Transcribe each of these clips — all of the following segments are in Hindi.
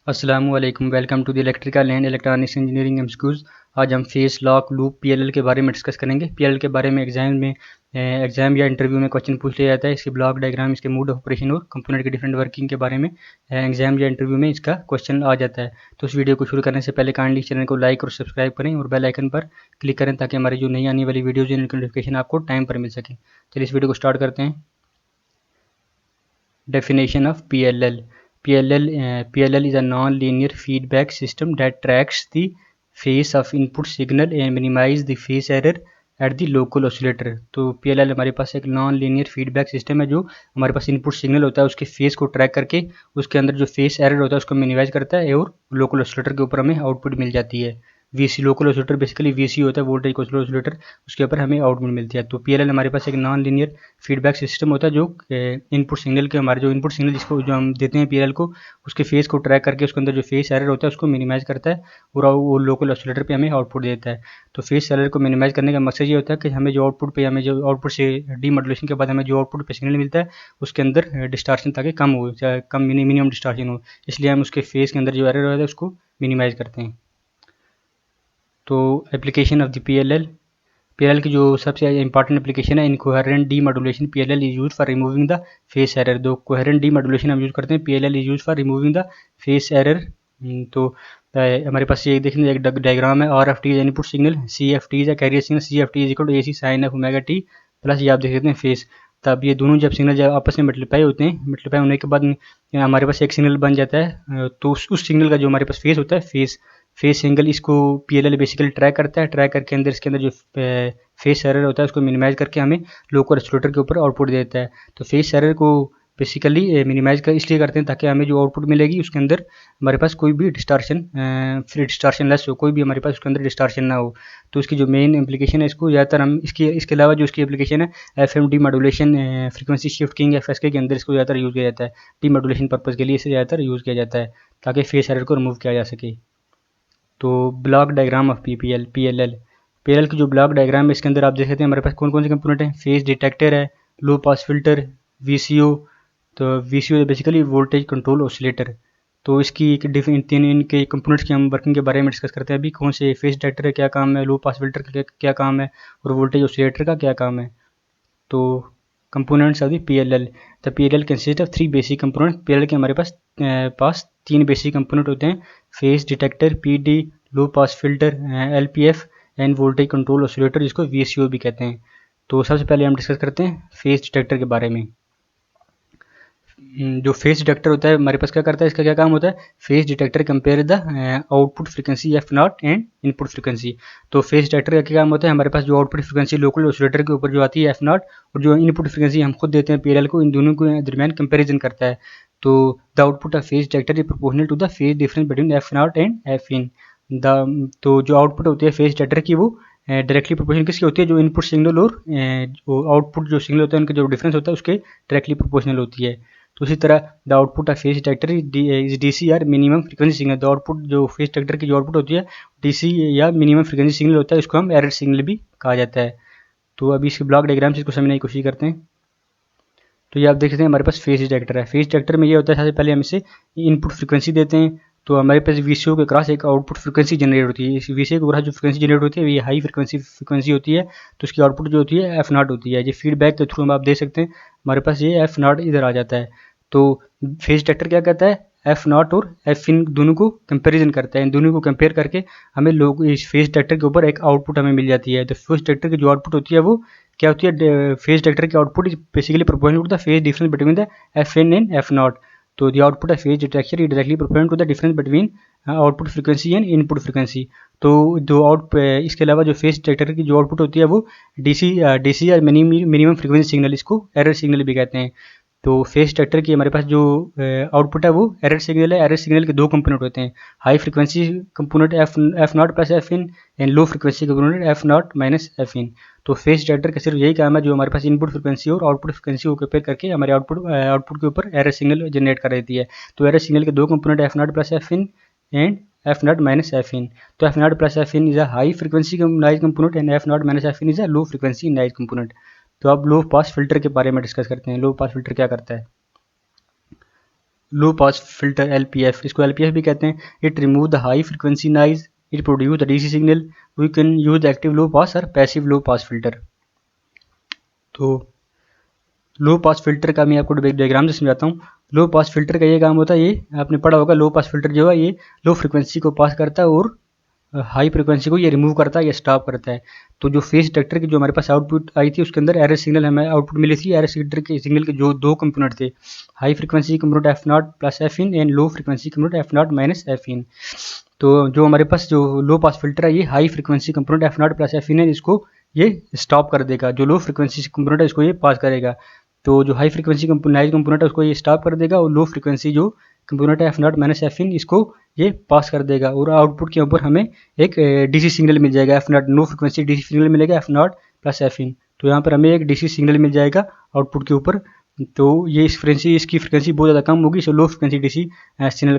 अस्सलामुअलैकुम, welcome to the electrical and electronics engineering MCQs. आज हम फेस, लॉक, लूप, पीएलएल के बारे में डिस्कस करेंगे। पीएलएल के बारे में एग्जाम या इंटरव्यू में क्वेश्चन पूछ लिया जाता है। इसके ब्लॉक डायग्राम, इसके मोड ऑफ ऑपरेशन और कंपोनेंट की डिफरेंट वर्किंग के बारे में एग्जाम या इंटरव्यू में इसका क्वेश्चन आ जाता है। तो इस वीडियो को शुरू करने से पहले काइंडली चैनल को लाइक और सब्सक्राइब करें और बेल आइकन पर क्लिक करें ताकि हमारी जो नई आने वाली वीडियोज़ हैं उनकी नोटिफिकेशन आपको टाइम पर मिल सके। चलिए इस वीडियो को स्टार्ट करते हैं। Definition of PLL. PLL is a non-linear feedback system that tracks the phase of input signal and minimize the phase error at the local oscillator. तो PLL हमारे पास एक नॉन लीनियर फीडबैक सिस्टम है जो हमारे पास इनपुट सिग्नल होता है उसके फेस को ट्रैक करके उसके अंदर जो फेस एरर होता है उसको मिनिमाइज करता है और लोकल ऑसिलेटर के ऊपर हमें आउटपुट मिल जाती है। VC local oscillator basically VC होता है, वोल्टेज कंट्रोल ऑसिलेटर, उसके ऊपर हमें आउटपुट मिलती है। तो PLL हमारे पास एक नॉन लीनियर फीडबैक सिस्टम होता है जो इनपुट सिग्नल के हमारे जो इनपुट सिग्नल जिसको जो हम देते हैं PLL को उसके फेस को ट्रैक करके उसके अंदर जो फेस एरर होता है उसको मिनिमाइज करता है और वो लोकल ऑसिलेटर पे हमें आउटपुट देता है। तो फेस एरर को मिनिमाइज करने का मकसद ये होता है कि हमें जो आउटपुट से डीमॉड्यूलेशन के बाद हमें जो आउटपुट पे सिग्नल मिलता है उसके अंदर डिस्टॉर्शन ताकि कम हो, चाहे कम मिनिमम डिस्टॉर्शन हो, इसलिए हम उसके फेस के अंदर जो एरर होता है उसको मिनिमाइज करते हैं। तो एप्लीकेशन ऑफ द PLL की जो सबसे इंपॉर्टेंट एप्लीकेशन है incoherent demodulation. PLL is use for removing the phase error. दो कोहेरेंट डीमॉड्यूलेशन हम यूज करते हैं, PLL is use for removing the phase error. तो हमारे पास ये देखने एक डायग्राम है, RFT is input signal, CFT is carrier signal, CFT is equal to AC sine of omega t plus ये आप देख सकते हैं फेस। तब ये दोनों जब सिग्नल जब आपस में मल्टीप्लाई होते हैं, मल्टीप्लाई होने के बाद हमारे पास एक सिग्नल बन जाता है। तो उस सिग्नल का जो हमारे पास फेस होता है, फेस सिंगल, इसको PLL बेसिकली ट्रैक करता है। ट्रैक करके इसके अंदर जो फेस एरर होता है उसको मिनिमाइज करके हमें लोकल ऑसिलेटर के ऊपर आउटपुट देता है। तो फेस एरर को बेसिकली मिनिमाइज कर इसलिए करते हैं ताकि हमें जो आउटपुट मिलेगी उसके अंदर हमारे पास कोई भी डिस्टार्शन लेस हो, कोई भी हमारे पास उसके अंदर डिस्टार्शन ना हो। तो इसकी जो मेन एप्लीकेशन है, इसको ज़्यादातर हम इसके अलावा जो इसकी एप्लीकेशन है FM demodulation, frequency shift king, FSK के अंदर इसको ज़्यादातर यूज़ किया जाता है। डीमॉड्यूलेशन पर्पज़ के लिए इसे ज़्यादातर यूज़ किया जाता है ताकि फेस एरर को रिमूव किया जा सके। तो ब्लॉक डायग्राम ऑफ PLL की जो ब्लॉक डायग्राम है इसके अंदर आप देख सकते हैं हमारे पास कौन कौन से कंपोनेंट हैं। फेस डिटेक्टर है, लो पास फिल्टर, VCO। तो VCO basically voltage control oscillator. तो इसकी इनके कंपोनेंट्स की हम वर्किंग के बारे में डिस्कस करते हैं अभी। कौन से फेस डिटेक्टर का क्या काम है, लो पास फिल्टर का क्या काम है और वोल्टेज ऑसिलेटर का क्या काम है। तो components of the PLL। The PLL consist of 3 basic component. PLL के हमारे पास 3 बेसिक कंपोनेंट होते हैं, फेस डिटेक्टर PD, लो pass filter LPF end voltage control oscillator जिसको VCO भी कहते हैं। तो सबसे पहले हम डिस्कस करते हैं फेस डिटेक्टर के बारे में। जो फेस डिटेक्टर होता है हमारे पास क्या करता है, इसका क्या काम होता है। Phase detector compare the output frequency F0 and input frequency. तो फेस डिटेक्टर का क्या काम होता है, हमारे पास जो आउटपुट फ्रीक्वेंसी लोकल ऑसिलेटर के ऊपर जो आती है F0 और जो इनपुट फ्रीक्वेंसी हम खुद देते हैं PLL को, इन दोनों के दरमियान कंपेरिजन करता है। तो the output of phase detector is proportional to the phase difference between F0 and Fin। तो जो आउटपुट होती है फेस डिटेक्टर की वो डायरेक्टली प्रोपोर्शनल किसकी होती है, जो इनपुट सिग्नल और आउटपुट जो सिग्नल होता है उनका जो डिफरेंस होता है उसके डायरेक्टली प्रोपोर्शनल होती है। तो इसी तरह the output of phase detector is DC या minimum frequency signal. The output जो फेस डिटेक्टर की जो आउटपुट होती है DC या मिनिमम फ्रीक्वेंसी सिग्नल होता है, इसको हम एरर सिग्नल भी कहा जाता है। तो अभी इसके ब्लॉक डायग्राम से इसको समझने की कोशिश करते हैं। तो ये आप देख सकते हैं हमारे पास फेस डिटेक्टर है। फेस डिटेक्टर में ये होता है सबसे पहले हम इसे इनपुट फ्रीक्वेंसी देते हैं। तो हमारे पास VCO के क्रॉस एक आउटपुट फ्रीक्वेंसी जनरेट होती है। इस VCO के क्रॉस जो फ्रीक्वेंसी जनरेट होती है ये हाई फ्रीक्वेंसी होती है। तो उसकी आउटपुट जो होती है F0 होती है। ये फीडबैक के थ्रू हम आप देख सकते हैं हमारे पास ये F0 इधर आ जाता है। तो फेस डिटेक्टर क्या कहता है, F0 और Fin दोनों को कंपैरिजन करता है। इन दोनों को कंपेयर करके हमें लोग इस फेस डिटेक्टर के ऊपर एक आउटपुट हमें मिल जाती है। तो फेस डिटेक्टर की जो आउटपुट होती है वो क्या होती है, फेस डिटेक्टर की output is basically proportional to the phase difference between the Fin and F0। तो the output of phase detector is directly proportional to the difference between output frequency and input frequency. तो इसके अलावा जो फेस डिटेक्टर की जो आउटपुट होती है वो DC या मिनिमम फ्रीक्वेंसी सिग्नल, इसको एरर सिग्नल भी कहते हैं। तो फेस डिटेक्टर की हमारे पास जो आउटपुट है वो एरर सिग्नल है। एरर सिग्नल के 2 कंपोनेंट होते हैं, high frequency component F0 plus Fin and low frequency component F0 minus Fin। तो फेस डिटेक्टर का सिर्फ यही काम है जो हमारे पास इनपुट फ्रीक्वेंसी और आउटपुट फ्रीक्वेंसी को कंपेयर करके हमारे आउटपुट के ऊपर एरर सिग्नल जनरेट कर देती है। तो एरर सिग्नल के 2 component F0 plus Fin and F0 minus Fin। तो F0 plus Fin is a high frequency noise component and F0 minus Fin is a low frequency noise component. तो अब लो पास फिल्टर के बारे में डिस्कस करते हैं। लो पास फिल्टर क्या करता है। लो पास फिल्टर LPF, इसको LPF भी कहते हैं। It remove the high frequency noise, it produce the DC signal, we can use active low pass और पैसिव लो पास फिल्टर। तो लो पास फिल्टर का मैं आपको डायग्राम से समझाता हूँ। लो पास फिल्टर का ये काम होता है, ये आपने पढ़ा होगा, लो पास फिल्टर जो है ये लो फ्रिक्वेंसी को पास करता है और हाई फ्रिक्वेंसी को ये रिमूव करता है या स्टॉप करता है। तो जो फेस डिटेक्टर की जो हमारे पास आउटपुट आई थी उसके अंदर एरर सिग्नल हमें आउटपुट मिली थी। एरर डिटेक्टर के सिग्नल के जो दो कंपोनेंट थे, high frequency component F0 plus F in and low frequency component F0 minus F इन। तो जो हमारे पास जो लो पास फिल्टर है ये high frequency component F0 plus F इन है, इसको ये स्टॉप कर देगा। जो लो फ्रिक्वेंसी कंपोनेंट है इसको ये पास करेगा। तो जो हाई फ्रिक्वेंसी नाइज कंपोनेंट है उसको ये स्टॉप कर देगा और लो फ्रिक्वेंसी जो कंपोनेंट है F0 माइनस F इन इसको ये पास कर देगा और आउटपुट के ऊपर हमें एक DC सिग्नल मिल जाएगा। F0 low frequency DC signal मिलेगा F0 प्लस F इन। तो यहाँ पर हमें एक DC सिग्नल मिल जाएगा आउटपुट के ऊपर। तो ये इसकी फ्रिक्वेंसी बहुत ज़्यादा कम होगी, सो लो फ्रिक्वेंसी DC सिग्नल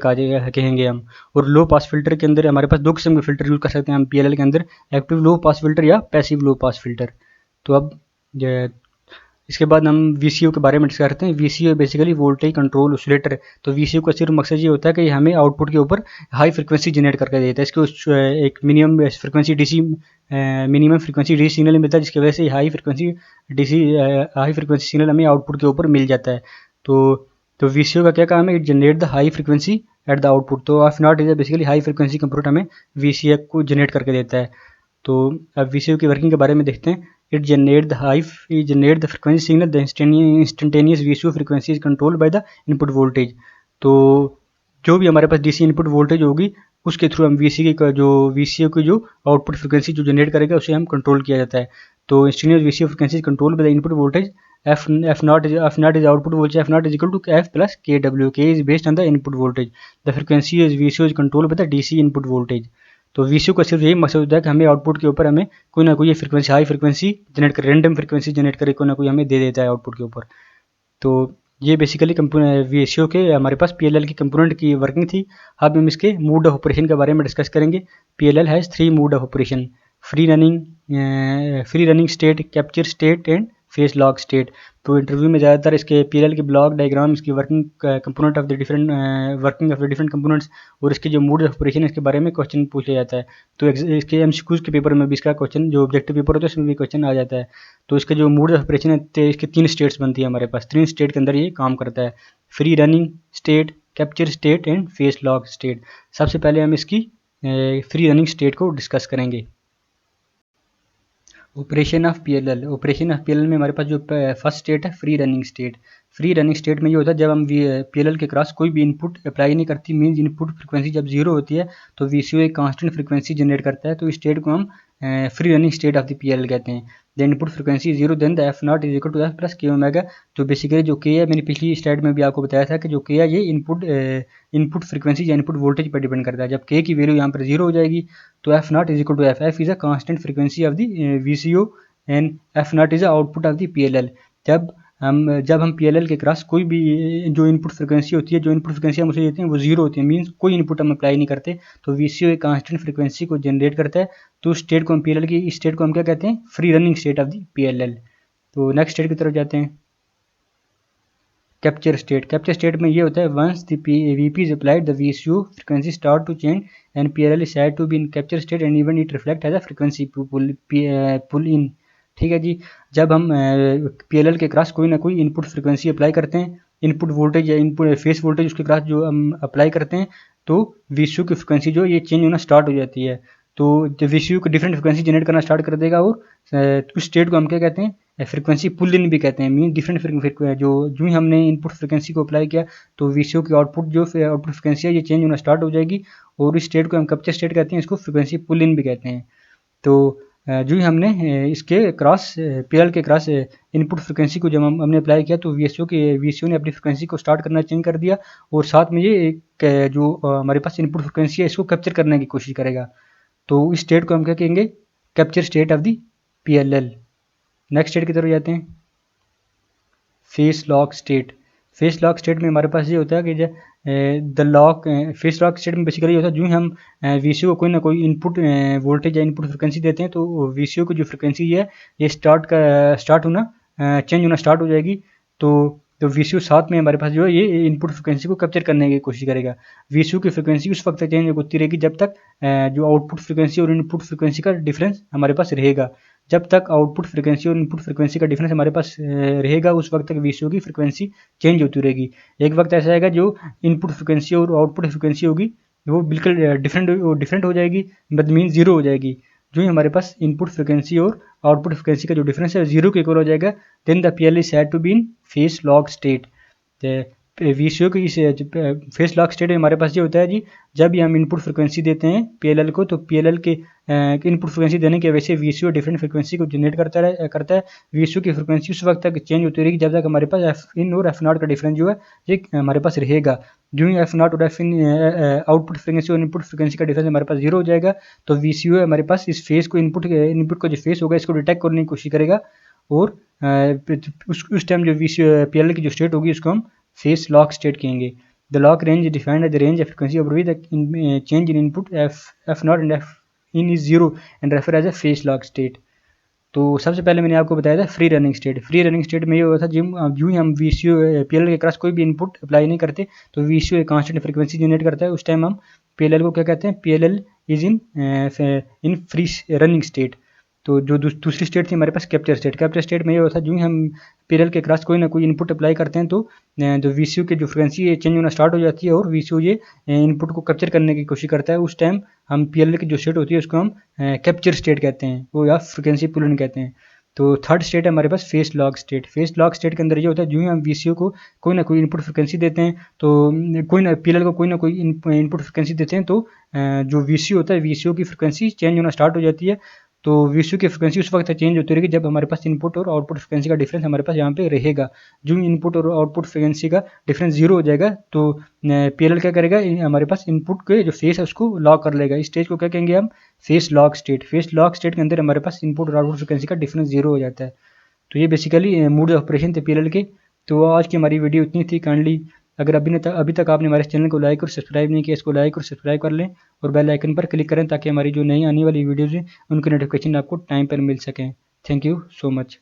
कहेंगे हम। और लो पास फिल्टर के अंदर हमारे पास दो किस्म के फिल्टर यूज़ कर सकते हैं हम PLL के अंदर, एक्टिव लो पास फिल्टर या पैसिव लो पास फिल्टर। तो अब इसके बाद हम VCO के बारे में डिस्कस करते हैं। VCO basically voltage control oscillator. तो VCO का सिर्फ मकसद ये होता है कि हमें आउटपुट के ऊपर हाई फ्रिक्वेंसी जनरेट करके देता है। इसको एक मिनिमम फ्रिक्वेंसी DC सिग्नल मिलता है, जिसकी वजह से हाई फ्रिक्वेंसी सिग्नल हमें आउटपुट के ऊपर मिल जाता है। तो VCO का क्या काम है, it generate the high frequency at the output. तो F0 is basically high frequency component हमें VCO को जनरेट करके देता है। तो अब VCO की वर्किंग के बारे में देखते हैं। It generate the frequency signal, the instantaneous VCO frequency is controlled by the input voltage. तो जो भी हमारे पास DC इनपुट वोल्टेज होगी उसके थ्रू हम VCO की जो आउटपुट फ्रिक्वेंसी जो जनरेट करेगा उसे हम कंट्रोल किया जाता है। तो instantaneous VCO frequency control by the input voltage F0 is output voltage, F0 is equal to F plus kW. K is based on the input voltage. The frequency is VCO is controlled by the DC input voltage. तो VCO का सिर्फ यही मकसद होता है कि हमें आउटपुट के ऊपर हमें कोई ना कोई फ्रिक्वेंसी हाई फ्रिक्वेंसी जनरेट कर, रैंडम फ्रिक्वेंसी जनरेट करे कोई ना कोई हमें दे देता है आउटपुट के ऊपर। तो ये बेसिकली VCO के हमारे पास PLL की कंपोनेंट की वर्किंग थी। अब हम इसके मोड ऑफ ऑपरेशन के बारे में डिस्कस करेंगे। PLL has 3 mode of operation, free running state, capture state and face lock state. तो इंटरव्यू में ज़्यादातर इसके PLL के ब्लॉक डायग्राम, इसकी working component of the different components और इसके जो मोड ऑफ ऑपरेशन है इसके बारे में क्वेश्चन पूछ लिया जाता है। तो इसके MCQs के पेपर में भी इसका क्वेश्चन, जो ऑब्जेक्टिव पेपर होता है उसमें भी क्वेश्चन आ जाता है। तो इसके जो मोड ऑफ ऑपरेशन है इसके 3 स्टेट्स बनती है हमारे पास। 3 स्टेट के अंदर ये काम करता है, free running state, capture state and face lock state. सबसे पहले हम इसकी फ्री रनिंग स्टेट को डिस्कस करेंगे। ऑपरेशन ऑफ PLL में हमारे पास जो फर्स्ट स्टेट है free running state. Free running state में ये होता है जब हम PLL के क्रॉस कोई भी इनपुट अप्लाई नहीं करती, मीन्स इनपुट फ्रिक्वेंसी जब जीरो होती है तो VCO एक कांस्टेंट फ्रिक्वेंसी जनरेट करता है। तो इस स्टेट को हम free running state of the PLL कहते हैं। The input frequency zero, then the F0 is equal to F plus K omega. तो बेसिकली जो K है, मैंने पिछली स्लाइड में भी आपको बताया था कि जो K है ये इनपुट फ्रिक्वेंसी या इनपुट वोल्टेज पर डिपेंड करता है। जब K की वैल्यू यहाँ पर जीरो हो जाएगी तो F0 is equal to F is a constant frequency of the VCO and F0 is output of the PLL। जब हम PLL के क्रॉस कोई भी जो इनपुट फ्रिक्वेंसी होती है, जो इनपुट फ्रिक्वेंसी हम उसे देते हैं वो जीरो होती है, मीन्स कोई इनपुट हम अप्लाई नहीं करते, तो VCO एक कांस्टेंट फ्रिक्वेंसी को जनरेट करता है। तो स्टेट को हम PLL की स्टेट को हम क्या कहते हैं, free running state of the PLL। तो नेक्स्ट स्टेट की तरफ जाते हैं, कैप्चर स्टेट में ये होता है, once the VP is applied the VCO frequency start to change and PLL is said to be in capture state and even it reflect as a frequency pull in. ठीक है जी, जब हम PLL के क्रॉस कोई ना कोई इनपुट फ्रिक्वेंसी अप्लाई करते हैं, इनपुट वोल्टेज या इनपुट फेस वोल्टेज उसके क्रॉस जो हम अप्लाई करते हैं, तो VCO की फ्रिक्वेंसी जो ये चेंज होना स्टार्ट हो जाती है। तो जब VCO को डिफरेंट फ्रिक्वेंसी जनरेट करना स्टार्ट कर देगा और उस स्टेट को हम क्या कहते हैं, फ्रिक्वेंसी पुल इन भी कहते हैं। मीन डिफरेंट जो ही हमने इनपुट फ्रिक्वेंसी को अप्लाई किया तो VCO की आउटपुट फ्रिक्वेंसी है ये चेंज होना स्टार्ट हो जाएगी और इस स्टेट को हम कैप्चर स्टेट कहते हैं, इसको फ्रिक्वेंसी पुल इन भी कहते हैं। तो जो ही हमने इसके क्रॉस PLL के क्रॉस इनपुट फ्रिक्वेंसी को जब हमने अप्लाई किया तो VCO ने अपनी फ्रिक्वेंसी को स्टार्ट करना चेंज कर दिया और साथ में ये एक जो हमारे पास इनपुट फ्रिक्वेंसी है इसको कैप्चर करने की कोशिश करेगा। तो इस स्टेट को हम क्या कहेंगे, capture state of the PLL। Next state की तरफ जाते हैं, फेस लॉक स्टेट में हमारे पास ये होता है कि फेस लॉक स्टेट में बेसिकली होता है जो ही हम VCO को कोई ना कोई इनपुट वोल्टेज या इनपुट फ्रिक्वेंसी देते हैं तो VCO की जो फ्रिक्वेंसी है ये चेंज होना स्टार्ट हो जाएगी। तो तो VCO 7 में हमारे पास जो है ये इनपुट फ्रिक्वेंसी को कैप्चर करने की कोशिश करेगा। VCO की फ्रिक्वेंसी उस वक्त तक चेंज होती रहेगी जब तक जो आउटपुट फ्रिक्वेंसी और इनपुट फ्रिक्वेंसी का डिफरेंस हमारे पास रहेगा। जब तक आउटपुट फ्रिक्वेंसी और इनपुट फ्रिक्वेंसी का डिफरेंस हमारे पास रहेगा उस वक्त तक VCO की फ्रिक्वेंसी चेंज होती रहेगी। एक वक्त ऐसा आएगा जो इनपुट फ्रिक्वेंसी और आउटपुट फ्रिक्वेंसी होगी वो बिल्कुल डिफरेंट हो जाएगी, मतलब मीन जीरो हो जाएगी। जो ही हमारे पास इनपुट फ्रिक्वेंसी और आउटपुट फ्रिक्वेंसी का जो डिफरेंस है जीरो के इक्वल हो जाएगा, then the PL is said to be in phase lock state. VCO की इस फेस लॉक स्टेट में हमारे पास ये होता है जी, जब भी हम इनपुट फ्रिक्वेंसी देते हैं PLL को, तो PLL के इनपुट फ्रिक्वेंसी देने की वजह से VCO डिफरेंट फ्रिक्वेंसी को जनरेट करता है। VCO की फ्रिक्वेंसी उस वक्त तक चेंज होती रहेगी जब तक हमारे पास F इन और F नॉट का डिफरेंस जो है ये हमारे पास रहेगा। जो ही F नॉट और F इन आउटपुट फ्रिक्वेंसी और इनपुट फ्रिक्वेंसी का डिफरेंस हमारे पास जीरो हो जाएगा, तो VCO हमारे पास इस फेस को इनपुट का जो फेस होगा इसको डिटेक्ट करने की कोशिश करेगा, और उस टाइम जो PLL की जो स्टेट होगी उसको हम फेस लॉक स्टेट कहेंगे। The lock range is defined as the range of frequency over which the change in input F not and F in is zero and refer as a phase lock state. तो सबसे पहले मैंने आपको बताया था free running state. Free running state में ये होता था जो ही हम VCO PLL के क्रॉस कोई भी इनपुट अप्लाई नहीं करते तो VCO एक कांस्टेंट फ्रीक्वेंसी जनरेट करता है। उस टाइम हम PLL को क्या कहते हैं, PLL is in free running state. तो जो दूसरी स्टेट थी हमारे पास कैप्चर स्टेट। कैप्चर स्टेट में ये होता है जो ही हम PLL के क्रॉस कोई ना कोई इनपुट अप्लाई करते हैं तो जो VCO की जो फ्रिक्वेंसी चेंज होना स्टार्ट हो जाती है और VCO ये इनपुट को कैप्चर करने की कोशिश करता है। उस टाइम हम PLL की जो स्टेट होती है उसको हम कैप्चर स्टेट कहते हैं, वो या फ्रिक्वेंसी पुल इन कहते हैं। तो थर्ड स्टेट है हमारे पास phase lock state. Phase lock state के अंदर ये होता है जो ही हम VCO को कोई ना कोई इनपुट फ्रिक्वेंसी देते हैं तो कोई ना PLL को कोई ना कोई इनपुट फ्रिक्वेंसी देते हैं तो जो VCO होता है VCO की फ्रिक्वेंसी चेंज होना स्टार्ट हो जाती है। तो VCO की फ्रिक्वेंसी उस वक्त चेंज होती रहेगी जब हमारे पास इनपुट और आउटपुट फ्रिक्वेंसी का डिफरेंस हमारे पास यहाँ पे रहेगा। जो इनपुट और आउटपुट फ्रिक्वेंसी का डिफरेंस जीरो हो जाएगा तो PLL क्या करेगा, हमारे पास इनपुट के जो फेस है उसको लॉक कर लेगा। इस स्टेज को क्या कहेंगे हम, phase lock state. Phase lock state के अंदर हमारे पास इनपुट और आउटपुट फ्रिक्वेंसी का डिफरेंस जीरो हो जाता है। तो ये बेसिकली मोड ऑपरेशन थे PLL के। तो आज की हमारी वीडियो इतनी थी। काइंडली अगर अभी तक आपने हमारे चैनल को लाइक और सब्सक्राइब नहीं किया, इसको लाइक और सब्सक्राइब कर लें और बेल आइकन पर क्लिक करें ताकि हमारी जो नई आने वाली वीडियोज़ हैं उनकी नोटिफिकेशन आपको टाइम पर मिल सकें। Thank you so much.